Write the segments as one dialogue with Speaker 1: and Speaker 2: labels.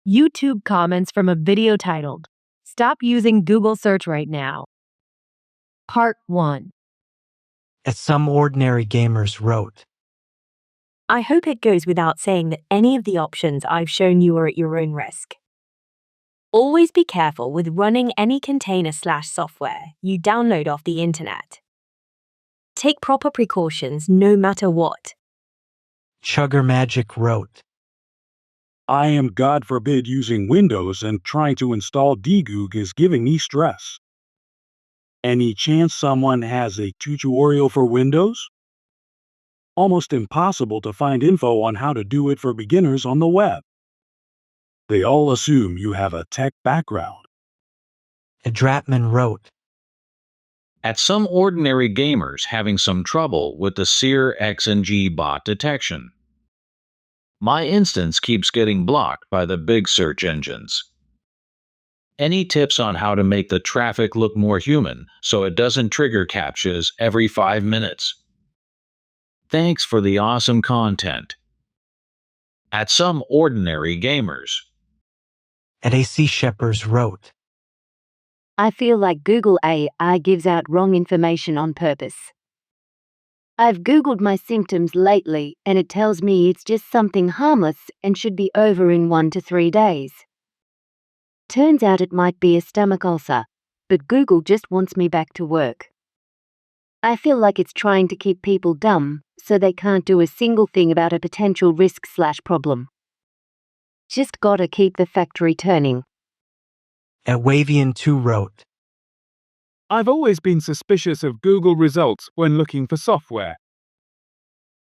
Speaker 1: YouTube comments from a video titled, "Stop using Google search right now." Part 1.
Speaker 2: As some ordinary gamers wrote.
Speaker 3: I hope it goes without saying that any of the options I've shown you are at your own risk. Always be careful with running any container/software you download off the internet. Take proper precautions no matter what.
Speaker 2: Chugger Magic wrote.
Speaker 4: I am, God forbid, using Windows and trying to install DuckDuckGo is giving me stress. Any chance someone has a tutorial for Windows? Almost impossible to find info on how to do it for beginners on the web. They all assume you have a tech background.
Speaker 2: Dratman wrote.
Speaker 5: At some ordinary gamers having some trouble with the SEER X&G bot detection. My instance keeps getting blocked by the big search engines. Any tips on how to make the traffic look more human so it doesn't trigger CAPTCHAs every 5 minutes? Thanks for the awesome content. At some ordinary gamers.
Speaker 2: AC Shepers wrote.
Speaker 6: I feel like Google AI gives out wrong information on purpose. I've Googled my symptoms lately and it tells me it's just something harmless and should be over in 1 to 3 days. Turns out it might be a stomach ulcer, but Google just wants me back to work. I feel like it's trying to keep people dumb so they can't do a single thing about a potential risk/problem. Just gotta keep the factory turning.
Speaker 2: Wavian2 wrote.
Speaker 7: I've always been suspicious of Google results when looking for software.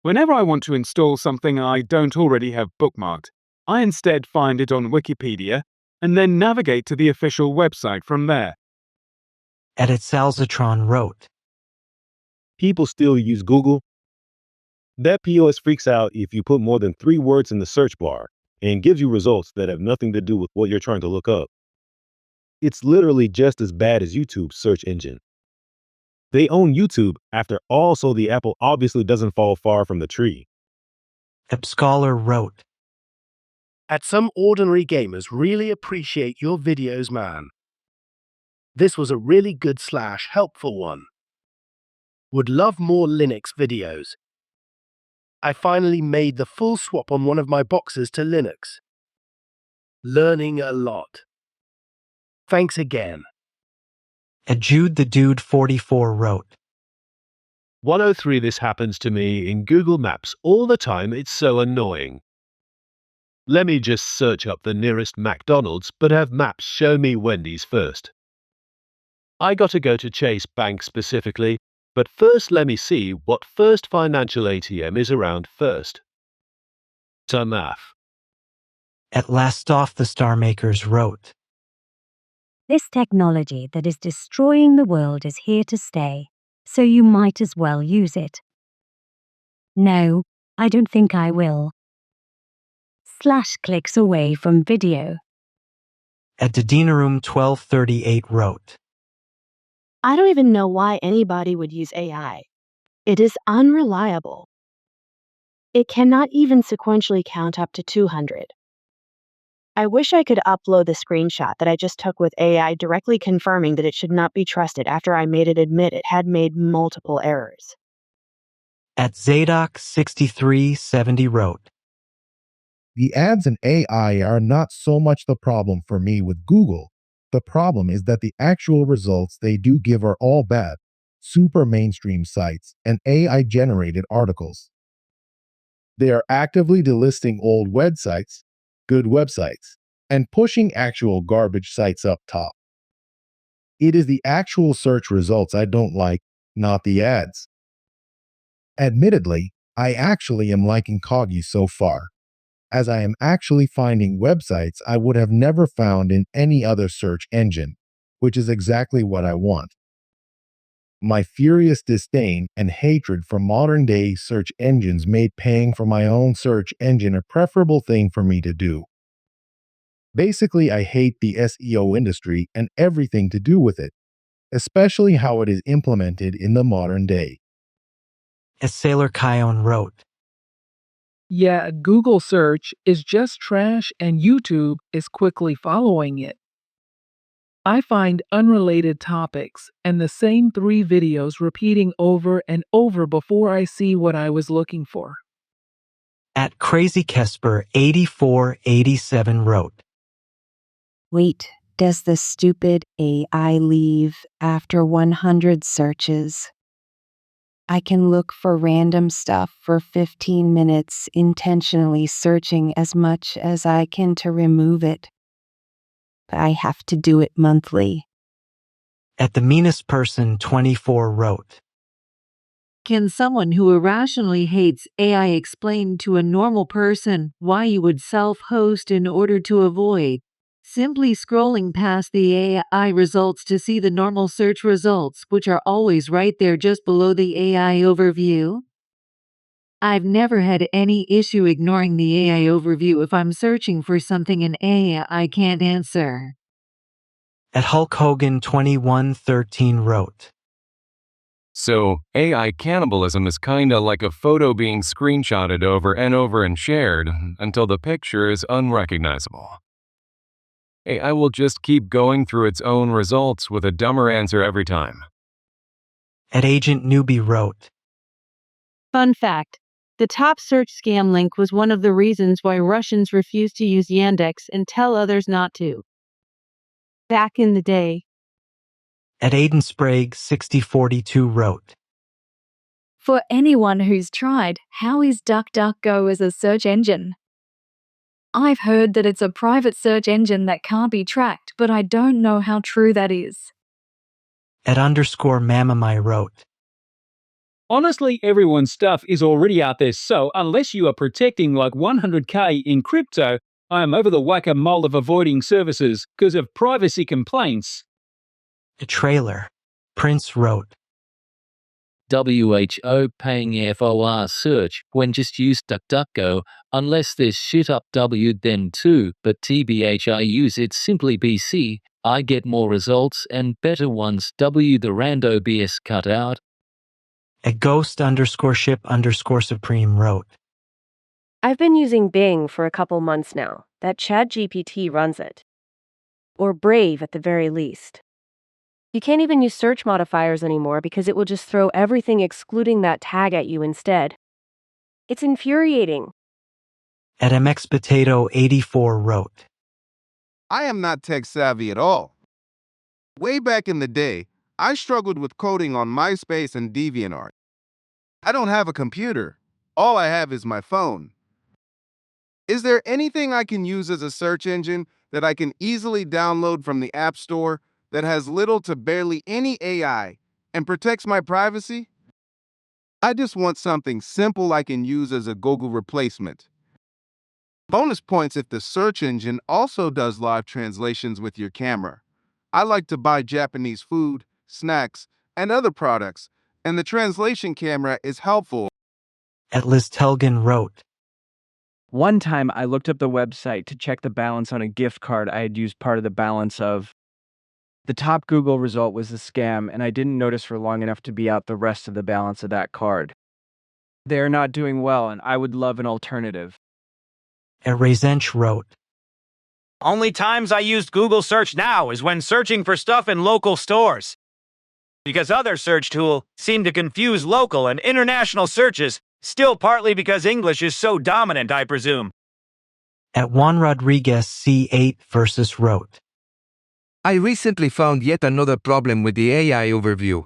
Speaker 7: Whenever I want to install something I don't already have bookmarked, I instead find it on Wikipedia and then navigate to the official website from there.
Speaker 2: Salzatron wrote.
Speaker 8: People still use Google. That POS freaks out if you put more than 3 words in the search bar and gives you results that have nothing to do with what you're trying to look up. It's literally just as bad as YouTube's search engine. They own YouTube after all, so the apple obviously doesn't fall far from the tree.
Speaker 2: Scholar wrote.
Speaker 9: At some ordinary gamers really appreciate your videos, man. This was a really good/helpful one. Would love more Linux videos. I finally made the full swap on one of my boxes to Linux. Learning a lot. Thanks again.
Speaker 2: Jude the Dude 44 wrote.
Speaker 10: 103 This happens to me in Google Maps all the time, it's so annoying. Let me just search up the nearest McDonald's but have Maps show me Wendy's first. I gotta go to Chase Bank specifically, but first let me see what First Financial ATM is around first. Math.
Speaker 2: At last off the Star Makers wrote.
Speaker 3: This technology that is destroying the world is here to stay, so you might as well use it. No, I don't think I will. /clicks away from video.
Speaker 2: Dinaroom 1238 wrote.
Speaker 11: I don't even know why anybody would use AI. It is unreliable. It cannot even sequentially count up to 200. I wish I could upload the screenshot that I just took with AI directly confirming that it should not be trusted after I made it admit it had made multiple errors.
Speaker 2: Zadok 6370 wrote.
Speaker 12: The ads in AI are not so much the problem for me with Google. The problem is that the actual results they do give are all bad, super mainstream sites, and AI-generated articles. They are actively delisting old websites, good websites, and pushing actual garbage sites up top. It is the actual search results I don't like, not the ads. Admittedly, I actually am liking Kagi so far, as I am actually finding websites I would have never found in any other search engine, which is exactly what I want. My furious disdain and hatred for modern-day search engines made paying for my own search engine a preferable thing for me to do. Basically, I hate the SEO industry and everything to do with it, especially how it is implemented in the modern day.
Speaker 2: Sailor Kion wrote.
Speaker 13: Yeah, Google search is just trash and YouTube is quickly following it. I find unrelated topics and the same 3 videos repeating over and over before I see what I was looking for.
Speaker 2: At CrazyKesper8487 wrote,
Speaker 14: Wait, does the stupid AI leave after 100 searches? I can look for random stuff for 15 minutes, intentionally searching as much as I can to remove it. But I have to do it monthly.
Speaker 2: At the meanest person 24 wrote,
Speaker 15: Can someone who irrationally hates AI explain to a normal person why you would self-host in order to avoid simply scrolling past the AI results to see the normal search results, which are always right there just below the AI overview? I've never had any issue ignoring the AI overview if I'm searching for something in AI can't answer.
Speaker 2: At Hulk Hogan 2113 wrote,
Speaker 16: So, AI cannibalism is kinda like a photo being screenshotted over and shared until the picture is unrecognizable. AI will just keep going through its own results with a dumber answer every time.
Speaker 2: At Agent Newbie wrote,
Speaker 11: Fun fact. The top search scam link was one of the reasons why Russians refused to use Yandex and tell others not to. Back in the day.
Speaker 2: At Aiden Sprague 6042 wrote,
Speaker 17: For anyone who's tried, how is DuckDuckGo as a search engine? I've heard that it's a private search engine that can't be tracked, but I don't know how true that is.
Speaker 2: At _Mamamai wrote,
Speaker 18: Honestly, everyone's stuff is already out there, so unless you are protecting like 100k in crypto, I am over the whack-a-mole of avoiding services because of privacy complaints.
Speaker 2: A trailer. Prince wrote,
Speaker 19: WHO paying FOR search when just use DuckDuckGo, unless there's shit up W then too, but TBH I use it simply BC, I get more results and better ones W the rando BS cut out.
Speaker 2: At Ghost_Ship_Supreme wrote,
Speaker 20: I've been using Bing for a couple months now. That ChatGPT runs it. Or Brave at the very least. You can't even use search modifiers anymore because it will just throw everything excluding that tag at you instead. It's infuriating.
Speaker 2: At MXPotato84 wrote,
Speaker 21: I am not tech savvy at all. Way back in the day, I struggled with coding on MySpace and DeviantArt. I don't have a computer. All I have is my phone. Is there anything I can use as a search engine that I can easily download from the App Store that has little to barely any AI and protects my privacy? I just want something simple I can use as a Google replacement. Bonus points if the search engine also does live translations with your camera. I like to buy Japanese food, snacks, and other products, and the translation camera is helpful.
Speaker 2: At Liz Telgan wrote,
Speaker 22: One time I looked up the website to check the balance on a gift card I had used part of the balance of. The top Google result was a scam, and I didn't notice for long enough to be out the rest of the balance of that card. They are not doing well, and I would love an alternative.
Speaker 2: At Rayzench wrote,
Speaker 23: Only times I used Google search now is when searching for stuff in local stores. Because other search tools seem to confuse local and international searches, still partly because English is so dominant, I presume.
Speaker 2: At Juan Rodriguez C8 versus wrote,
Speaker 24: I recently found yet another problem with the AI overview.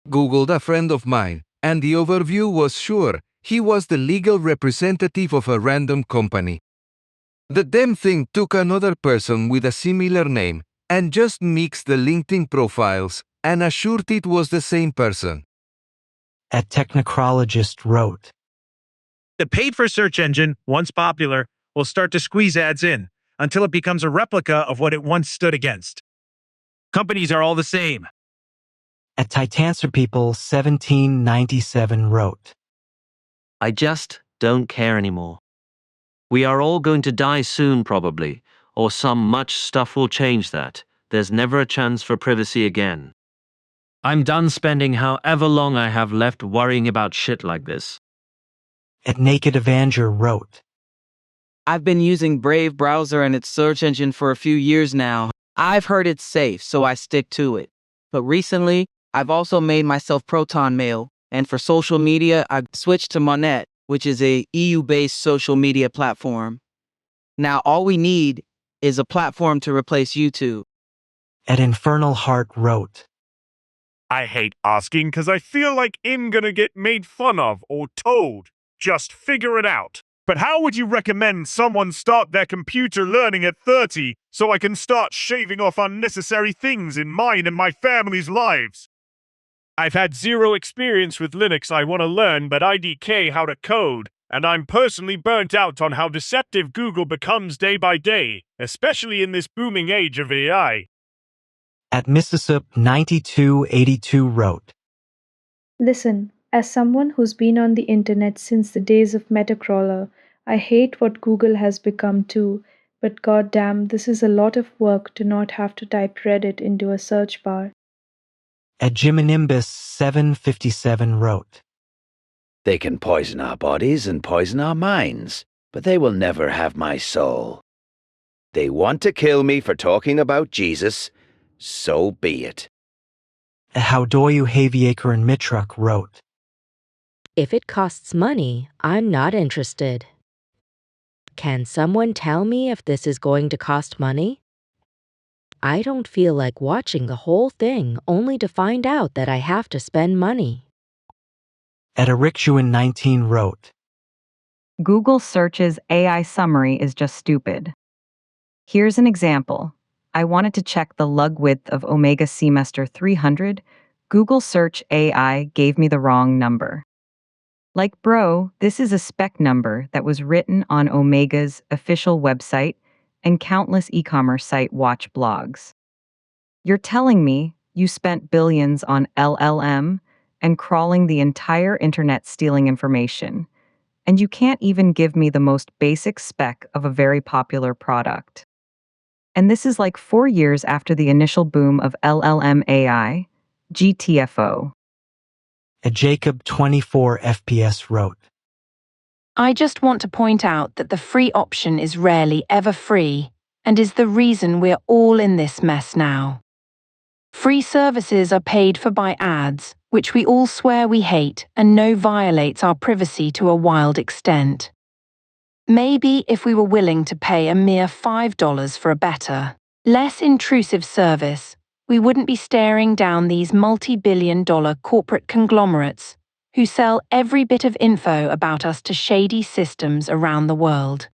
Speaker 24: Googled a friend of mine, and the overview was sure he was the legal representative of a random company. The damn thing took another person with a similar name and just mixed the LinkedIn profiles and assured it was the same person.
Speaker 2: At Technocrologist wrote,
Speaker 25: The paid-for search engine, once popular, will start to squeeze ads in until it becomes a replica of what it once stood against. Companies are all the same.
Speaker 2: At TitancerPeople 1797 wrote,
Speaker 26: I just don't care anymore. We are all going to die soon probably, or some much stuff will change that. There's never a chance for privacy again. I'm done spending however long I have left worrying about shit like this.
Speaker 2: At Naked Avenger wrote,
Speaker 1: I've been using Brave browser and its search engine for a few years now. I've heard it's safe, so I stick to it. But recently, I've also made myself Proton Mail, and for social media, I've switched to Monet, which is a EU-based social media platform. Now, all we need is a platform to replace YouTube.
Speaker 2: At Infernal Heart wrote,
Speaker 4: I hate asking because I feel like I'm gonna get made fun of or told. Just figure it out. But how would you recommend someone start their computer learning at 30 so I can start shaving off unnecessary things in mine and my family's lives? I've had zero experience with Linux. I want to learn, but IDK how to code, and I'm personally burnt out on how deceptive Google becomes day by day, especially in this booming age of AI.
Speaker 2: At Mississip9282 wrote,
Speaker 5: Listen, as someone who's been on the internet since the days of Metacrawler, I hate what Google has become too, but goddamn, this is a lot of work to not have to type Reddit into a search bar.
Speaker 2: At Jiminimbus757 wrote,
Speaker 6: They can poison our bodies and poison our minds, but they will never have my soul. They want to kill me for talking about Jesus, so be it.
Speaker 2: At Howdoyu Haviaker and Mitruck wrote,
Speaker 7: If it costs money, I'm not interested. Can someone tell me if this is going to cost money? I don't feel like watching the whole thing only to find out that I have to spend money.
Speaker 2: At Erictuin19 wrote,
Speaker 8: Google Search's AI summary is just stupid. Here's an example. I wanted to check the lug width of Omega Seamaster 300. Google Search AI gave me the wrong number. Like, bro, this is a spec number that was written on Omega's official website and countless e-commerce site watch blogs. You're telling me you spent billions on LLM and crawling the entire internet stealing information, and you can't even give me the most basic spec of a very popular product. And this is like 4 years after the initial boom of LLM AI, GTFO.
Speaker 2: At Jacob24FPS wrote,
Speaker 27: I just want to point out that the free option is rarely ever free and is the reason we're all in this mess now. Free services are paid for by ads, which we all swear we hate and know violates our privacy to a wild extent. Maybe if we were willing to pay a mere $5 for a better, less intrusive service, we wouldn't be staring down these multi-billion-dollar corporate conglomerates who sell every bit of info about us to shady systems around the world.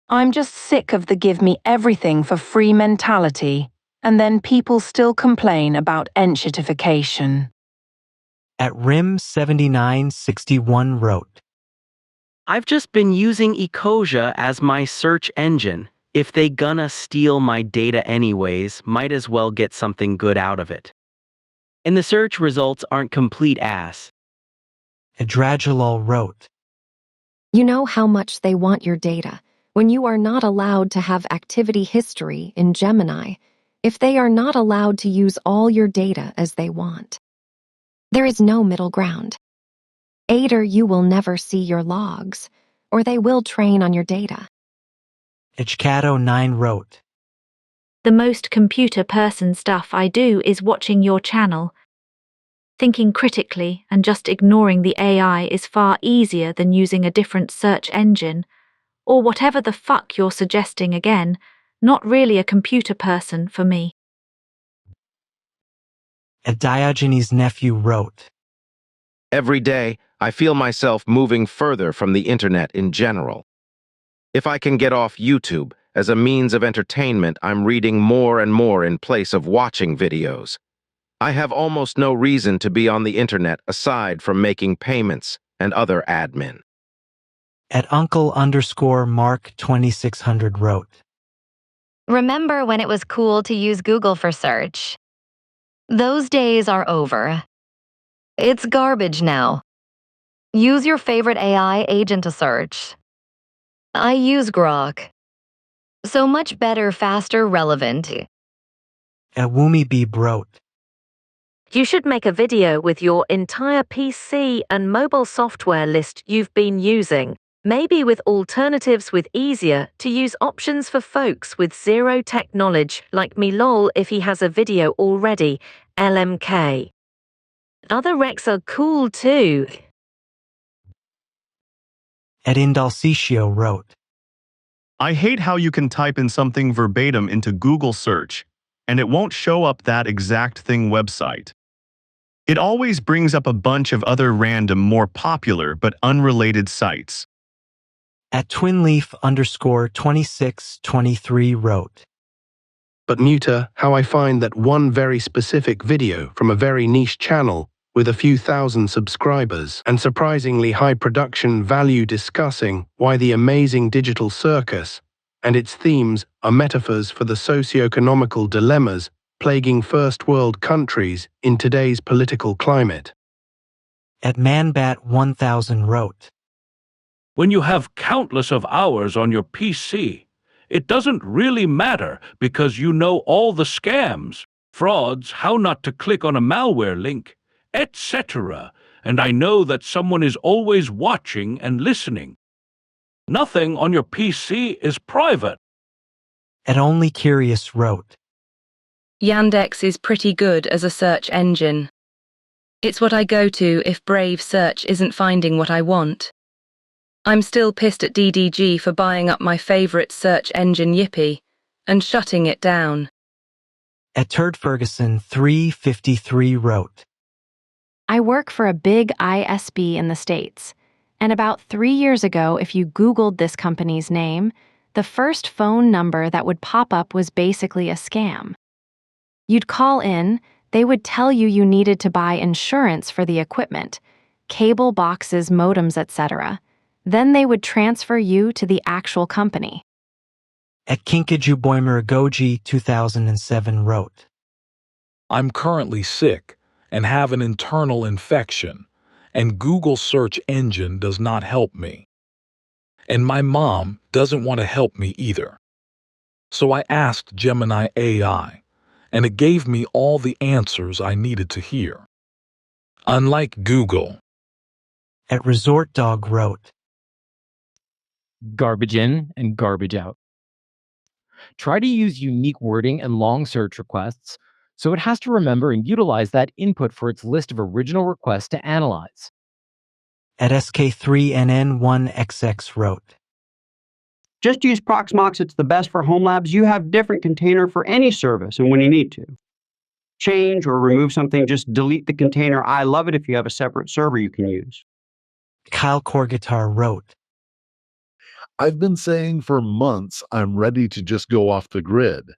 Speaker 27: I'm just sick of the give me everything for free mentality, and then people still complain about enshittification.
Speaker 2: At Rim7961 wrote,
Speaker 26: I've just been using Ecosia as my search engine. If they gonna steal my data anyways, might as well get something good out of it. And the search results aren't complete ass.
Speaker 2: Adragilol wrote,
Speaker 28: You know how much they want your data when you are not allowed to have activity history in Gemini, if they are not allowed to use all your data as they want. There is no middle ground. Either you will never see your logs, or they will train on your data.
Speaker 2: Ichcato9 wrote,
Speaker 3: The most computer person stuff I do is watching your channel. Thinking critically and just ignoring the AI is far easier than using a different search engine, or whatever the fuck you're suggesting again, not really a computer person for me.
Speaker 2: At Diogenes' nephew wrote,
Speaker 29: Every day, I feel myself moving further from the internet in general. If I can get off YouTube as a means of entertainment, I'm reading more and more in place of watching videos. I have almost no reason to be on the internet aside from making payments and other admin.
Speaker 2: At Uncle_Mark2600 wrote,
Speaker 30: Remember when it was cool to use Google for search? Those days are over. It's garbage now. Use your favorite AI agent to search. I use Grok. So much better, faster, relevant.
Speaker 2: At WooMeBeeb wrote,
Speaker 3: You should make a video with your entire PC and mobile software list you've been using, maybe with alternatives with easier to use options for folks with zero tech knowledge like me lol if he has a video already, LMK. Other recs are cool too.
Speaker 2: Ed Indalciccio wrote,
Speaker 9: I hate how you can type in something verbatim into Google search, and it won't show up that exact thing website. It always brings up a bunch of other random, more popular but unrelated sites.
Speaker 2: At twinleaf_2623 wrote,
Speaker 10: But Muta, how I find that one very specific video from a very niche channel with a few thousand subscribers and surprisingly high production value discussing why the amazing digital circus and its themes are metaphors for the socio-economical dilemmas plaguing first world countries in today's political climate.
Speaker 2: At manbat1000 wrote,
Speaker 11: When you have countless of hours on your PC, it doesn't really matter because you know all the scams, frauds, how not to click on a malware link, etc. And I know that someone is always watching and listening. Nothing on your PC is private.
Speaker 2: At Only Curious wrote,
Speaker 12: Yandex is pretty good as a search engine. It's what I go to if Brave Search isn't finding what I want. I'm still pissed at DDG for buying up my favorite search engine Yippee and shutting it down.
Speaker 2: At Turd Ferguson 353 wrote,
Speaker 28: I work for a big ISP in the States, and about 3 years ago, if you Googled this company's name, the first phone number that would pop up was basically a scam. You'd call in, they would tell you you needed to buy insurance for the equipment, cable boxes, modems, etc. Then they would transfer you to the actual company.
Speaker 2: At Kinkajuboimeragoji 2007 wrote,
Speaker 13: I'm currently sick and have an internal infection, and Google search engine does not help me. And my mom doesn't want to help me either. So I asked Gemini AI, and it gave me all the answers I needed to hear. Unlike Google.
Speaker 2: At Resort Dog wrote,
Speaker 14: Garbage in and garbage out. Try to use unique wording and long search requests, so it has to remember and utilize that input for its list of original requests to analyze.
Speaker 2: At SK3NN1XX wrote,
Speaker 15: Just use Proxmox, it's the best for home labs. You have different container for any service and when you need to. Change or remove something, just delete the container. I love it if you have a separate server you can use.
Speaker 2: Kyle Corguitar wrote,
Speaker 16: I've been saying for months I'm ready to just go off the grid.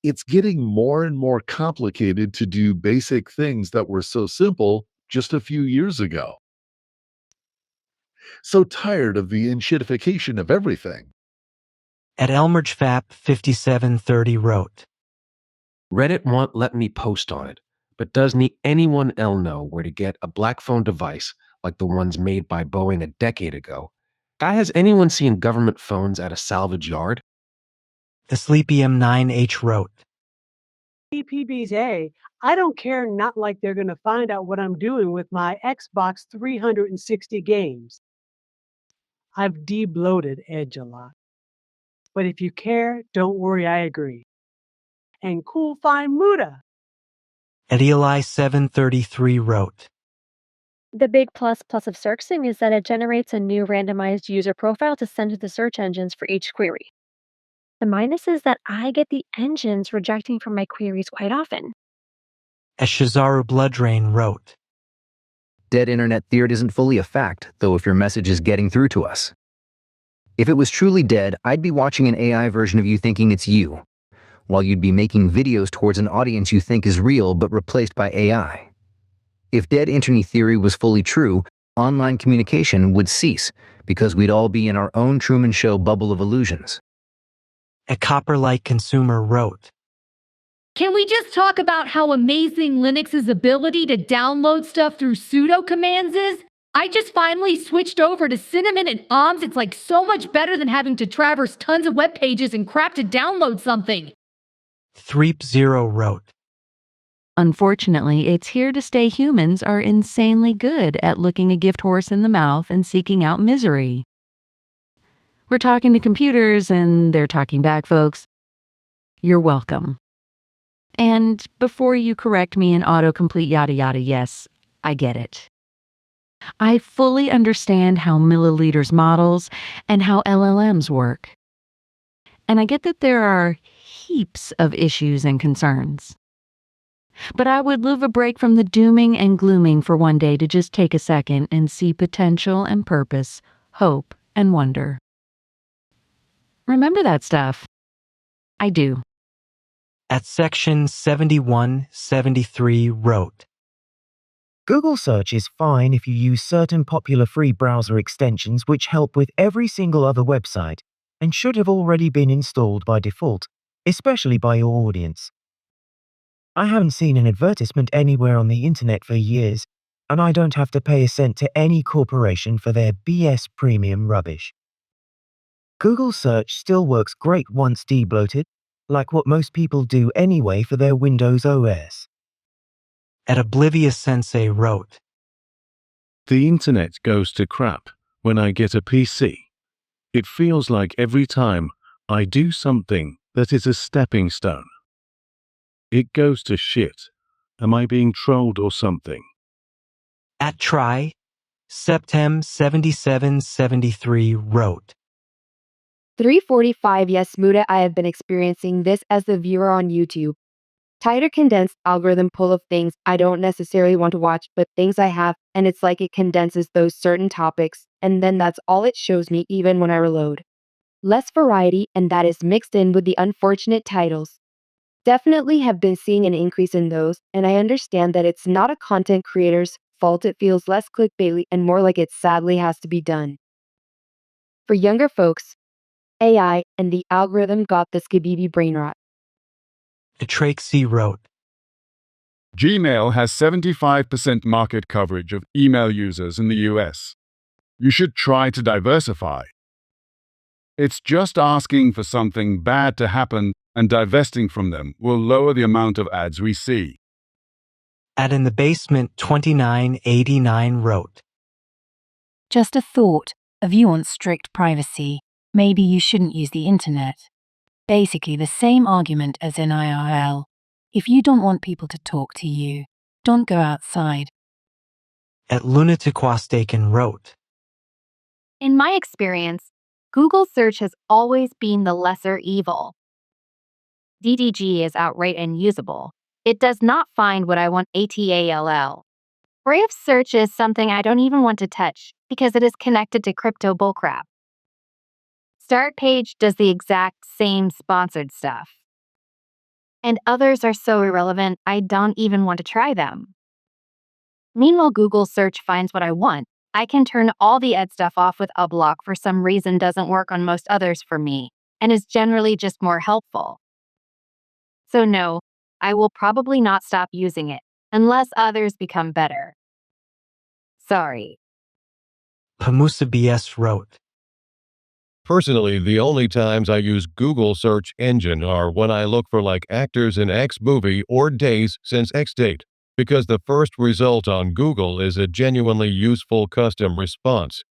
Speaker 16: It's getting more and more complicated to do basic things that were so simple just a few years ago. So tired of the enshittification of everything.
Speaker 2: At ElmergeFap5730 wrote,
Speaker 17: Reddit won't let me post on it, but does anyone else know where to get a black phone device like the ones made by Boeing a decade ago? Has anyone seen government phones at a salvage yard?
Speaker 2: The Sleepy M9H wrote,
Speaker 18: PBs, I don't care, not like they're going to find out what I'm doing with my Xbox 360 games. I've de-bloated Edge a lot. But if you care, don't worry, I agree. And cool fine Muda.
Speaker 2: At Eli733 wrote,
Speaker 31: The big plus of searching is that it generates a new randomized user profile to send to the search engines for each query. The minus is that I get the engines rejecting from my queries quite often.
Speaker 2: As Shazaru Bloodrain wrote,
Speaker 32: Dead internet theory isn't fully a fact, though if your message is getting through to us. If it was truly dead, I'd be watching an AI version of you thinking it's you, while you'd be making videos towards an audience you think is real but replaced by AI. If dead internet theory was fully true, online communication would cease, because we'd all be in our own Truman Show bubble of illusions.
Speaker 2: A Copperlight Consumer wrote,
Speaker 33: Can we just talk about how amazing Linux's ability to download stuff through sudo commands is? I just finally switched over to Cinnamon and OMS. It's like so much better than having to traverse tons of web pages and crap to download something.
Speaker 2: Threep0 wrote,
Speaker 12: Unfortunately, it's here to stay. Humans are insanely good at looking a gift horse in the mouth and seeking out misery. We're talking to computers and they're talking back, folks. You're welcome. And before you correct me in autocomplete yada yada, yes, I get it. I fully understand how milliliters models and how LLMs work. And I get that there are heaps of issues and concerns. But I would love a break from the dooming and glooming for one day to just take a second and see potential and purpose, hope and wonder. Remember that stuff. I do.
Speaker 2: At section 7173 wrote,
Speaker 1: Google Search is fine if you use certain popular free browser extensions which help with every single other website and should have already been installed by default, especially by your audience. I haven't seen an advertisement anywhere on the internet for years, and I don't have to pay a cent to any corporation for their BS premium rubbish. Google Search still works great once debloated, like what most people do anyway for their Windows OS.
Speaker 2: At Oblivious Sensei wrote,
Speaker 4: The internet goes to crap when I get a PC. It feels like every time I do something that is a stepping stone, it goes to shit. Am I being trolled or something?
Speaker 2: At Try, Septem 7773 wrote,
Speaker 5: 345 Yes, Muda, I have been experiencing this as the viewer on YouTube. Tighter condensed algorithm full of things I don't necessarily want to watch, but things I have, and it's like it condenses those certain topics, and then that's all it shows me even when I reload. Less variety, and that is mixed in with the unfortunate titles. Definitely have been seeing an increase in those, and I understand that it's not a content creator's fault. It feels less clickbaity and more like it sadly has to be done. For younger folks, AI and the algorithm got the skibidi brain rot.
Speaker 2: Atraxi wrote,
Speaker 6: Gmail has 75% market coverage of email users in the US. You should try to diversify. It's just asking for something bad to happen, and divesting from them will lower the amount of ads we see.
Speaker 2: At In the Basement 2989 wrote,
Speaker 27: Just a thought, a view on strict privacy. Maybe you shouldn't use the internet. Basically the same argument as in IRL. If you don't want people to talk to you, don't go outside.
Speaker 2: At Lunaticwastaken wrote,
Speaker 30: In my experience, Google search has always been the lesser evil. DDG is outright unusable. It does not find what I want ATALL. Brave search is something I don't even want to touch because it is connected to crypto bullcrap. Start page does the exact same sponsored stuff. And others are so irrelevant, I don't even want to try them. Meanwhile, Google search finds what I want. I can turn all the ad stuff off with a block for some reason doesn't work on most others for me, and is generally just more helpful. So no, I will probably not stop using it, unless others become better. Sorry.
Speaker 2: Pamusa BS wrote,
Speaker 7: Personally, the only times I use Google search engine are when I look for like actors in X movie or days since X date, because the first result on Google is a genuinely useful custom response.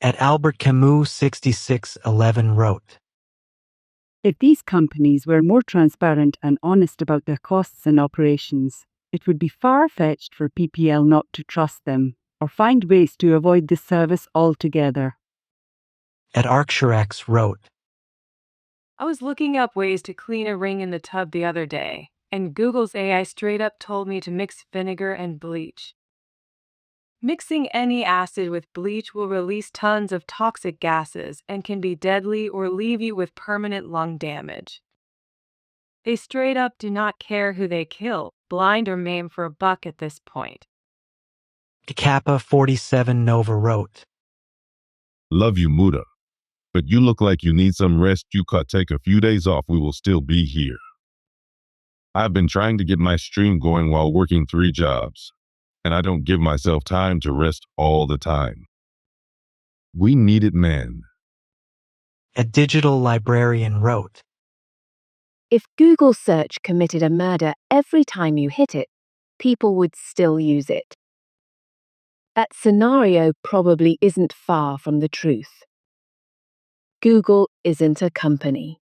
Speaker 2: At Albert Camus 6611 wrote,
Speaker 8: If these companies were more transparent and honest about their costs and operations, it would be far-fetched for PPL not to trust them or find ways to avoid this service altogether.
Speaker 2: At Arcturex wrote,
Speaker 19: I was looking up ways to clean a ring in the tub the other day, and Google's AI straight up told me to mix vinegar and bleach. Mixing any acid with bleach will release tons of toxic gases and can be deadly or leave you with permanent lung damage. They straight up do not care who they kill, blind or maim for $1 at this point.
Speaker 2: Kappa 47 Nova wrote,
Speaker 20: Love you, Muda. But you look like you need some rest. You could take a few days off. We will still be here. I've been trying to get my stream going while working 3 jobs, and I don't give myself time to rest all the time. We need it, man.
Speaker 2: A Digital Librarian wrote,
Speaker 5: If Google search committed a murder every time you hit it, people would still use it. That scenario probably isn't far from the truth. Google isn't a company.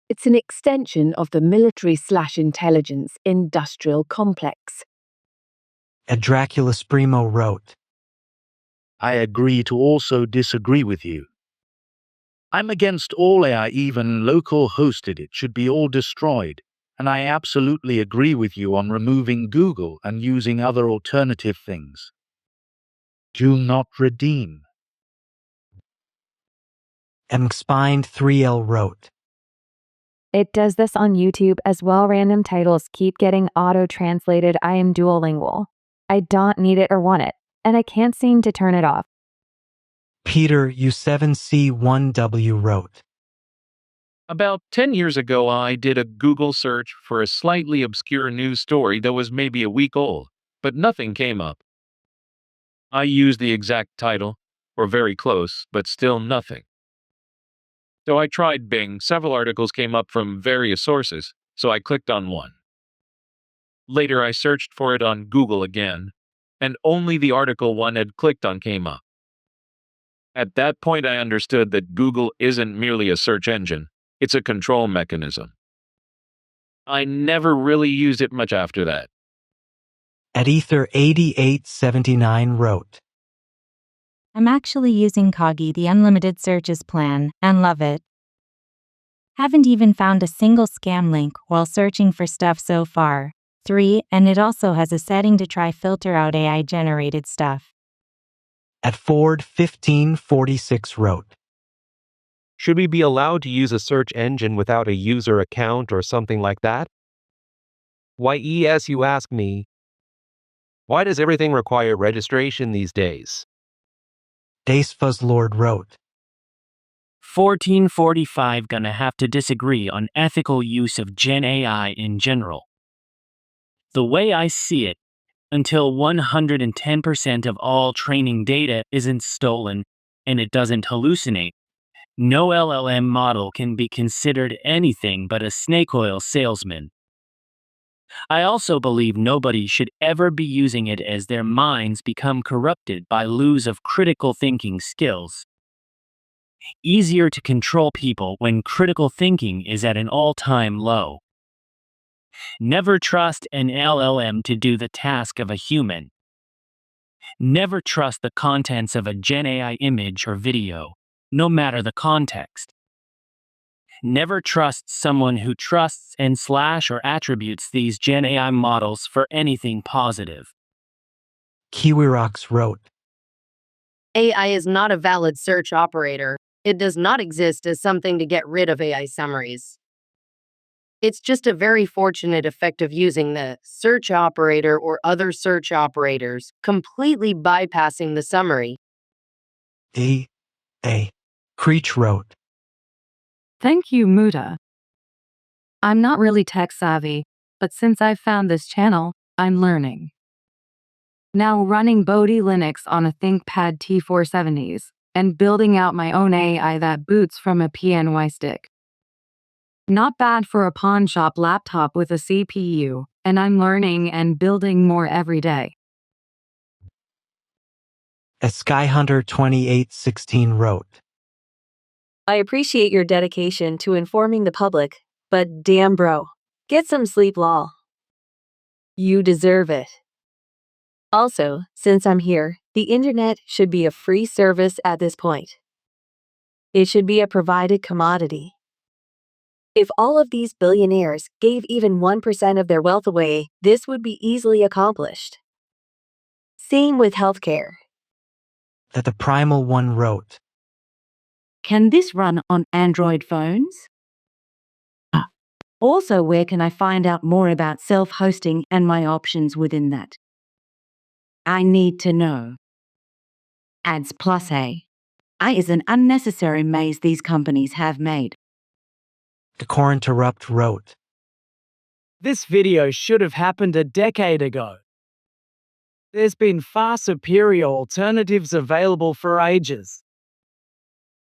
Speaker 5: It's an extension of the military/intelligence industrial complex.
Speaker 2: Dracula Spremo wrote,
Speaker 3: I agree to also disagree with you. I'm against all AI, even local hosted. It should be all destroyed. And I absolutely agree with you on removing Google and using other alternative things. Do not redeem.
Speaker 2: Spine3L wrote,
Speaker 9: It does this on YouTube as well. Random titles keep getting auto-translated. I am duolingual. I don't need it or want it, and I can't seem to turn it off.
Speaker 2: Peter U7C1W wrote,
Speaker 10: About 10 years ago, I did a Google search for a slightly obscure news story that was maybe a week old, but nothing came up. I used the exact title, or very close, but still nothing. So I tried Bing. Several articles came up from various sources, so I clicked on one. Later, I searched for it on Google again, and only the article one had clicked on came up. At that point, I understood that Google isn't merely a search engine, it's a control mechanism. I never really used it much after that.
Speaker 2: Ether8879 wrote,
Speaker 11: I'm actually using Kagi, the unlimited searches plan, and love it. Haven't even found a single scam link while searching for stuff so far. 3, and it also has a setting to try filter out AI generated stuff.
Speaker 2: Ford1546 wrote,
Speaker 13: Should we be allowed to use a search engine without a user account or something like that? Why, yes, you ask me. Why does everything require registration these days?
Speaker 2: Dacefuzzlord wrote,
Speaker 21: 1445 gonna have to disagree on ethical use of Gen AI in general. The way I see it, until 110% of all training data isn't stolen and it doesn't hallucinate, no LLM model can be considered anything but a snake oil salesman. I also believe nobody should ever be using it as their minds become corrupted by lose of critical thinking skills. Easier to control people when critical thinking is at an all-time low. Never trust an LLM to do the task of a human. Never trust the contents of a Gen AI image or video, no matter the context. Never trust someone who trusts and/or attributes these Gen AI models for anything positive.
Speaker 2: Kiwirox wrote,
Speaker 22: AI is not a valid search operator. It does not exist as something to get rid of AI summaries. It's just a very fortunate effect of using the search operator or other search operators, completely bypassing the summary.
Speaker 2: Creech wrote,
Speaker 19: Thank you, Muda. I'm not really tech savvy, but since I've found this channel, I'm learning. Now running Bodhi Linux on a ThinkPad T470s and building out my own AI that boots from a PNY stick. Not bad for a pawn shop laptop with a CPU, and I'm learning and building more every day.
Speaker 2: Skyhunter2816 wrote,
Speaker 23: I appreciate your dedication to informing the public, but damn bro, get some sleep lol. You deserve it. Also, since I'm here, the internet should be a free service at this point. It should be a provided commodity. If all of these billionaires gave even 1% of their wealth away, this would be easily accomplished. Same with healthcare.
Speaker 2: That the Primal One wrote,
Speaker 11: Can this run on Android phones? Also, where can I find out more about self-hosting and my options within that? I need to know. Ads plus A. I is an unnecessary maze these companies have made.
Speaker 2: Decorinterrupt wrote,
Speaker 24: This video should have happened a decade ago. There's been far superior alternatives available for ages.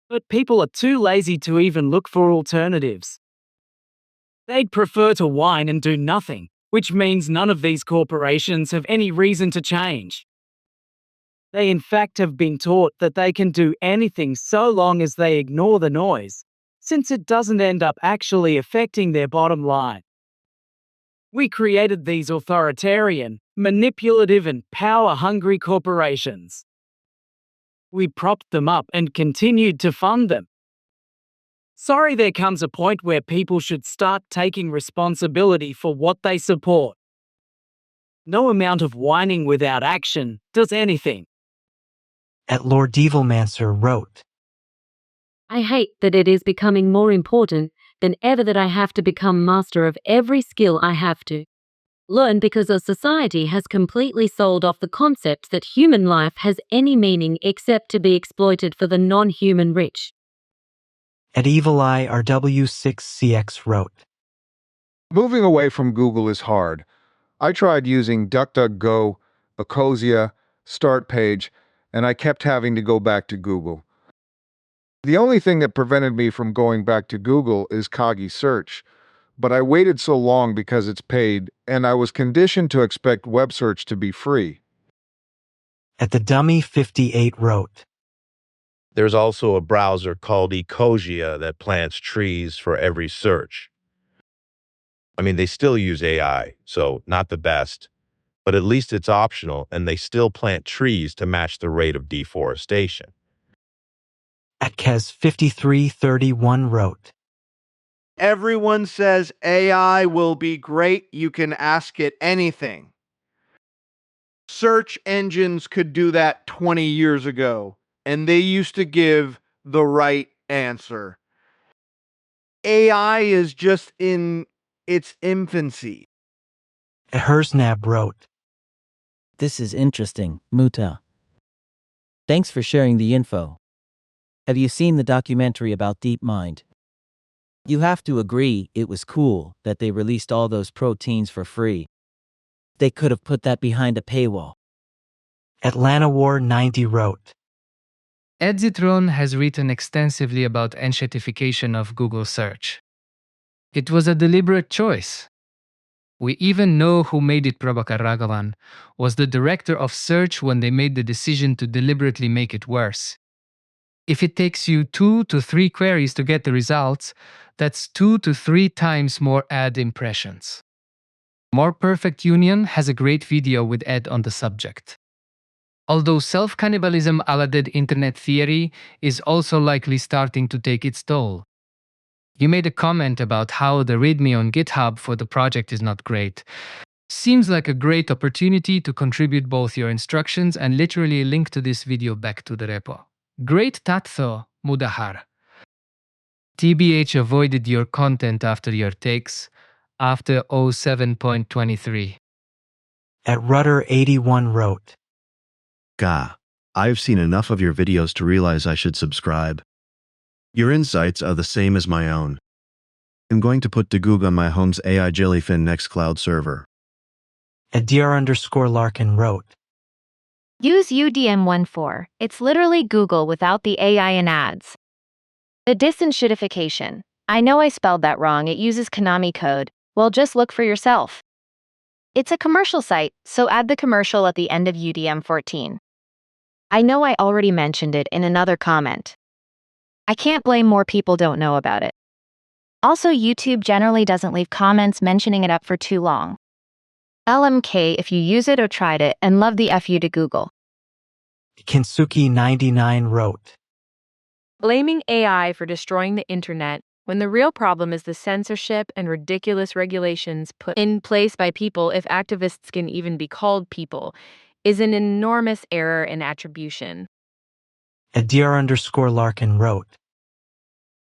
Speaker 24: But people are too lazy to even look for alternatives. They'd prefer to whine and do nothing, which means none of these corporations have any reason to change. They in fact have been taught that they can do anything so long as they ignore the noise, since it doesn't end up actually affecting their bottom line. We created these authoritarian, manipulative and power-hungry corporations. We propped them up and continued to fund them. Sorry, there comes a point where people should start taking responsibility for what they support. No amount of whining without action does anything.
Speaker 2: At Lord Evilmancer wrote,
Speaker 12: I hate that it is becoming more important than ever that I have to become master of every skill I have to learn, because our society has completely sold off the concept that human life has any meaning except to be exploited for the non-human rich.
Speaker 2: At EvilEye RW6CX wrote,
Speaker 14: Moving away from Google is hard. I tried using DuckDuckGo, Ecosia, Startpage, and I kept having to go back to Google. The only thing that prevented me from going back to Google is Kagi search, but I waited so long because it's paid, and I was conditioned to expect web search to be free.
Speaker 2: At the Dummy 58 wrote,
Speaker 15: There's also a browser called Ecosia that plants trees for every search. I mean, they still use AI, so not the best, but at least it's optional and they still plant trees to match the rate of deforestation.
Speaker 2: At Kez5331 wrote,
Speaker 16: Everyone says AI will be great. You can ask it anything. Search engines could do that 20 years ago, and they used to give the right answer. AI is just in its infancy.
Speaker 2: At Hersnab wrote,
Speaker 17: This is interesting, Muta. Thanks for sharing the info. Have you seen the documentary about DeepMind? You have to agree it was cool that they released all those proteins for free. They could have put that behind a paywall.
Speaker 2: Atlanta War 90 wrote,
Speaker 18: Edzitron has written extensively about enshittification of Google search. It was a deliberate choice. We even know who made it. Prabhakar Raghavan was the director of search when they made the decision to deliberately make it worse. If it takes you 2 to 3 queries to get the results, that's 2 to 3 times more ad impressions. More Perfect Union has a great video with Ed on the subject. Although self-cannibalism a la dead internet theory is also likely starting to take its toll. You made a comment about how the README on GitHub for the project is not great. Seems like a great opportunity to contribute both your instructions and literally a link to this video back to the repo. Great tatho, Mudahar. TBH avoided your content after your takes, after 07.23.
Speaker 2: At Rudder81 wrote,
Speaker 25: Gah, I've seen enough of your videos to realize I should subscribe. Your insights are the same as my own. I'm going to put Dagug on my home's AI Jellyfin Nextcloud server.
Speaker 2: At DR_Larkin wrote,
Speaker 9: Use UDM14. It's literally Google without the AI and ads. The enshittification. I know I spelled that wrong. It uses Konami code. Well, just look for yourself. It's a commercial site, so add the commercial at the end of UDM14. I know I already mentioned it in another comment. I can't blame more people don't know about it. Also, YouTube generally doesn't leave comments mentioning it up for too long. LMK if you use it or tried it and love the FU to Google.
Speaker 2: Kinsuki99 wrote,
Speaker 26: Blaming AI for destroying the internet when the real problem is the censorship and ridiculous regulations put in place by people, if activists can even be called people, is an enormous error in attribution.
Speaker 2: At DR_Larkin wrote,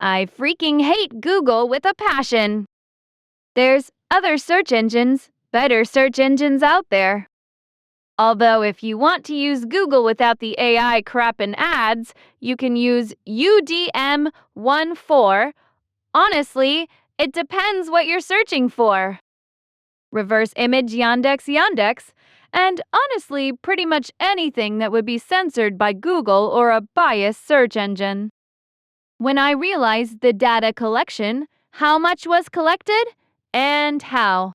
Speaker 9: I freaking hate Google with a passion. There's other search engines, better search engines out there. Although if you want to use Google without the AI crap and ads, you can use UDM14. Honestly, it depends what you're searching for. Reverse image Yandex, and honestly, pretty much anything that would be censored by Google or a biased search engine. When I realized the data collection, how much was collected? And how?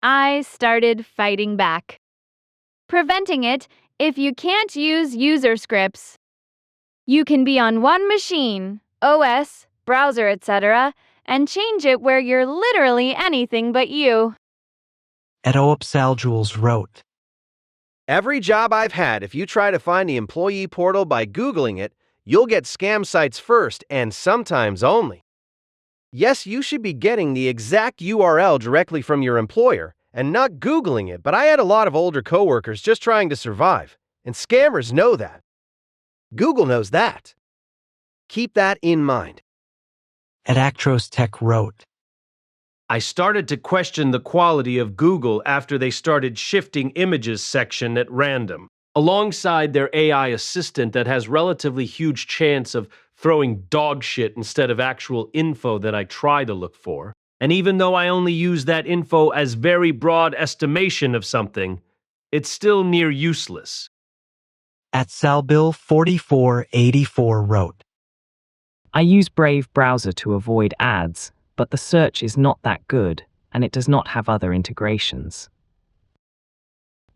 Speaker 9: I started fighting back. Preventing it, if you can't use user scripts, you can be on one machine, OS, browser, etc., and change it where you're literally anything but you.
Speaker 2: Jules wrote,
Speaker 1: Every job I've had, if you try to find the employee portal by Googling it, you'll get scam sites first and sometimes only. Yes, you should be getting the exact URL directly from your employer and not Googling it, but I had a lot of older coworkers just trying to survive, and scammers know that. Google knows that. Keep that in mind.
Speaker 2: Actros Tech wrote,
Speaker 4: I started to question the quality of Google after they started shifting images section at random, alongside their AI assistant that has relatively huge chance of throwing dog shit instead of actual info that I try to look for. And even though I only use that info as very broad estimation of something, it's still near useless.
Speaker 2: Salbill4484 wrote,
Speaker 6: I use Brave browser to avoid ads, but the search is not that good, and it does not have other integrations.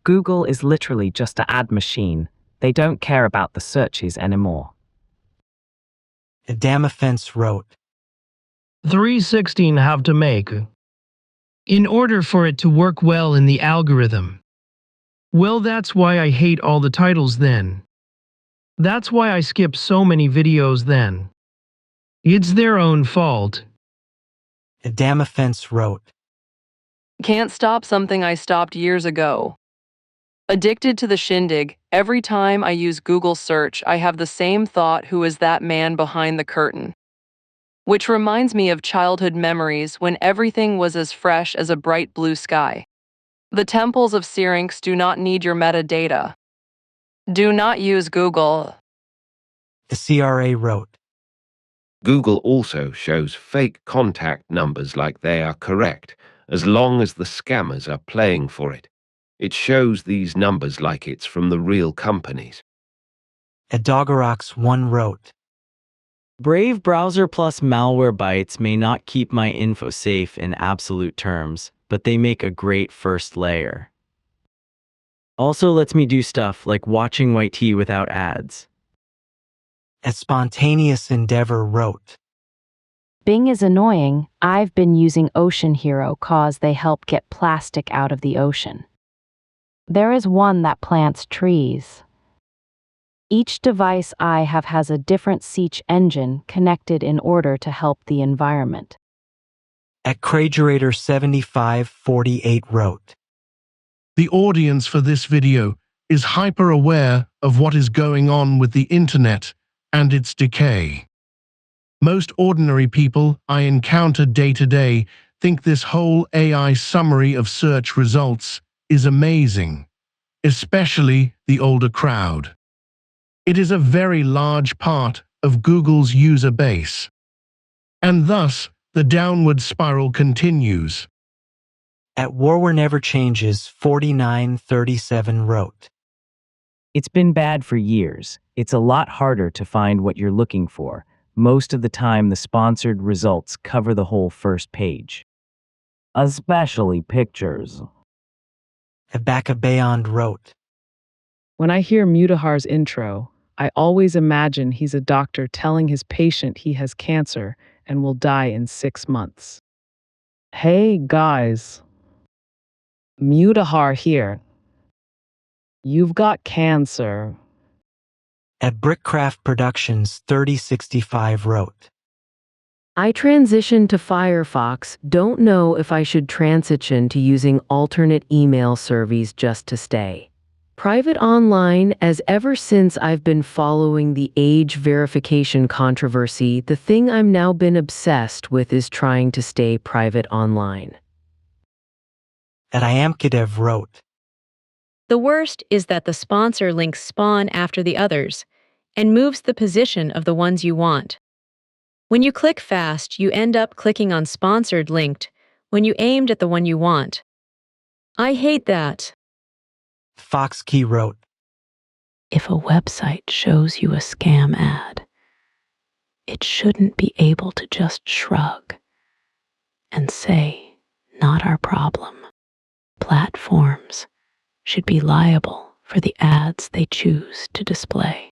Speaker 6: Google is literally just an ad machine. They don't care about the searches anymore.
Speaker 2: Adamafence wrote,
Speaker 7: 316 have to make in order for it to work well in the algorithm. Well, that's why I hate all the titles then. That's why I skip so many videos then. It's their own fault.
Speaker 2: Adamafence wrote,
Speaker 8: Can't stop something I stopped years ago. Addicted to the shindig, every time I use Google search, I have the same thought, who is that man behind the curtain? Which reminds me of childhood memories when everything was as fresh as a bright blue sky. The temples of Syrinx do not need your metadata. Do not use Google.
Speaker 2: The CRA wrote,
Speaker 20: Google also shows fake contact numbers like they are correct, as long as the scammers are playing for it. It shows these numbers like it's from the real companies.
Speaker 2: Doggerox1 wrote,
Speaker 17: Brave browser plus malware bytes may not keep my info safe in absolute terms, but they make a great first layer. Also lets me do stuff like watching white tea without ads.
Speaker 2: Spontaneous Endeavor wrote,
Speaker 9: Bing is annoying. I've been using Ocean Hero cause they help get plastic out of the ocean. There is one that plants trees. Each device I have has a different search engine connected in order to help the environment.
Speaker 2: Cragerator7548 wrote,
Speaker 7: The audience for this video is hyper aware of what is going on with the internet and its decay. Most ordinary people I encounter day to day think this whole AI summary of search results is amazing, especially the older crowd. It is a very large part of Google's user base. And thus, the downward spiral continues.
Speaker 2: War Were Never Changes 4937 wrote,
Speaker 6: It's been bad for years. It's a lot harder to find what you're looking for. Most of the time, the sponsored results cover the whole first page. Especially pictures.
Speaker 2: Beyond wrote,
Speaker 27: When I hear Mutahar's intro, I always imagine he's a doctor telling his patient he has cancer and will die in 6 months. Hey guys, Mutahar here. You've got cancer.
Speaker 2: Brickcraft Productions 3065 wrote,
Speaker 28: I transitioned to Firefox, don't know if I should transition to using alternate email services just to stay private online, as ever since I've been following the age verification controversy, the thing I'm now been obsessed with is trying to stay private online.
Speaker 2: Iamkadev wrote,
Speaker 29: The worst is that the sponsor links spawn after the others and moves the position of the ones you want. When you click fast, you end up clicking on sponsored linked when you aimed at the one you want. I hate that.
Speaker 2: Foxkey wrote,
Speaker 28: If a website shows you a scam ad, it shouldn't be able to just shrug and say,
Speaker 29: not our problem. Platforms should be liable for the ads they choose to display.